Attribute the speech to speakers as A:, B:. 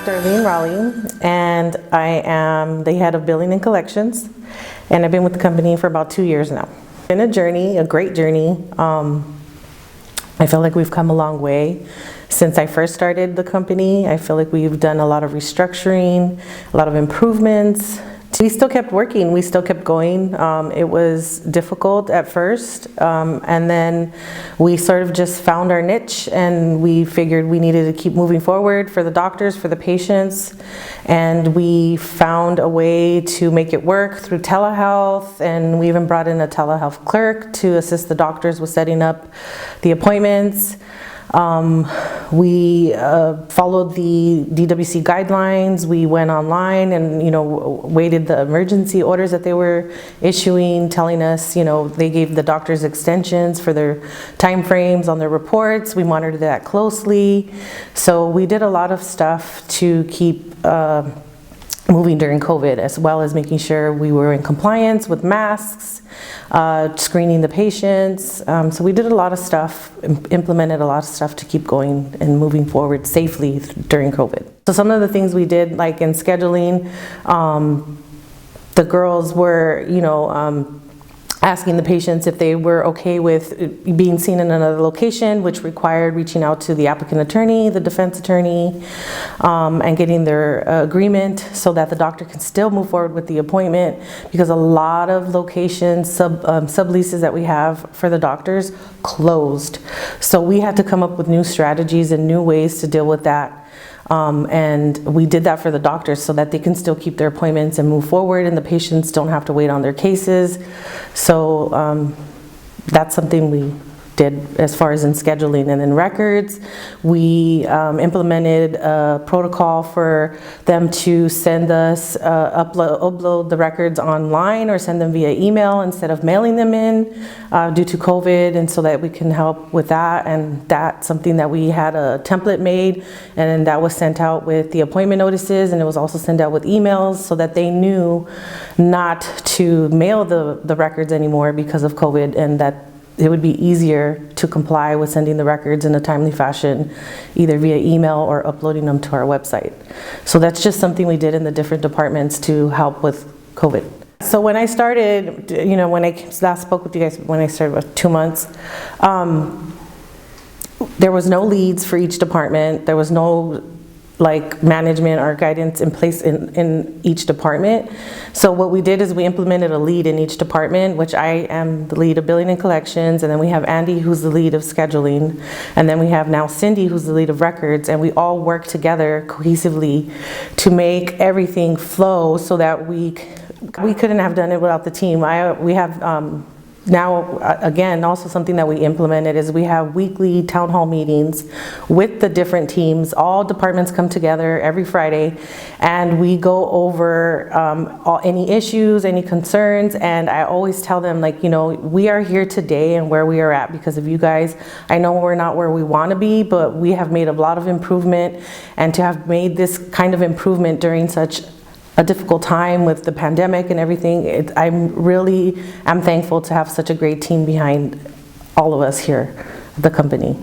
A: Darlene Raleigh, and I am the head of billing and collections, and I've been with the company for about 2 years now. It's been a journey, a great journey. I feel like we've come a long way since I first started the company. I feel like we've done a lot of restructuring, a lot of improvements. We still kept working, we still kept going. It was difficult at first, and then we sort of just found our niche, and we figured we needed to keep moving forward for the doctors, for the patients, and we found a way to make it work through telehealth, and we even brought in a telehealth clerk to assist the doctors with setting up the appointments. We followed the DWC guidelines. We went online and, waited the emergency orders that they were issuing, telling us, they gave the doctors extensions for their time frames on their reports. We monitored that closely. So we did a lot of stuff to keep moving during COVID, as well as making sure we were in compliance with masks, screening the patients. So we did a lot of stuff, implemented a lot of stuff to keep going and moving forward safely during COVID. So some of the things we did, like in scheduling, the girls were, asking the patients if they were okay with being seen in another location, which required reaching out to the applicant attorney, the defense attorney, and getting their agreement so that the doctor can still move forward with the appointment, because a lot of locations, subleases that we have for the doctors closed. So we had to come up with new strategies and new ways to deal with that. And we did that for the doctors so that they can still keep their appointments and move forward, and the patients don't have to wait on their cases. So that's something we did as far as in scheduling. And in records, we implemented a protocol for them to send us, upload the records online or send them via email instead of mailing them in due to COVID, and so that we can help with that. And that's something that we had a template made, and that was sent out with the appointment notices, and it was also sent out with emails so that they knew not to mail the records anymore because of COVID, and that it would be easier to comply with sending the records in a timely fashion, either via email or uploading them to our website. So that's just something we did in the different departments to help with COVID. So when I started, when I last spoke with you guys, when I started with 2 months, there was no leads for each department. There was no management or guidance in place in each department. So what we did is we implemented a lead in each department, which I am the lead of billing and collections, and then we have Andy, who's the lead of scheduling, and then we have now Cindy, who's the lead of records, and we all work together cohesively to make everything flow so that we couldn't have done it without the team. We have now, again, also something that we implemented is we have weekly town hall meetings with the different teams. All departments come together every Friday, and we go over any issues, any concerns, and I always tell them, we are here today and where we are at because of you guys. I know we're not where we want to be, but we have made a lot of improvement, and to have made this kind of improvement during such a difficult time with the pandemic and everything, I'm thankful to have such a great team behind all of us here at the company.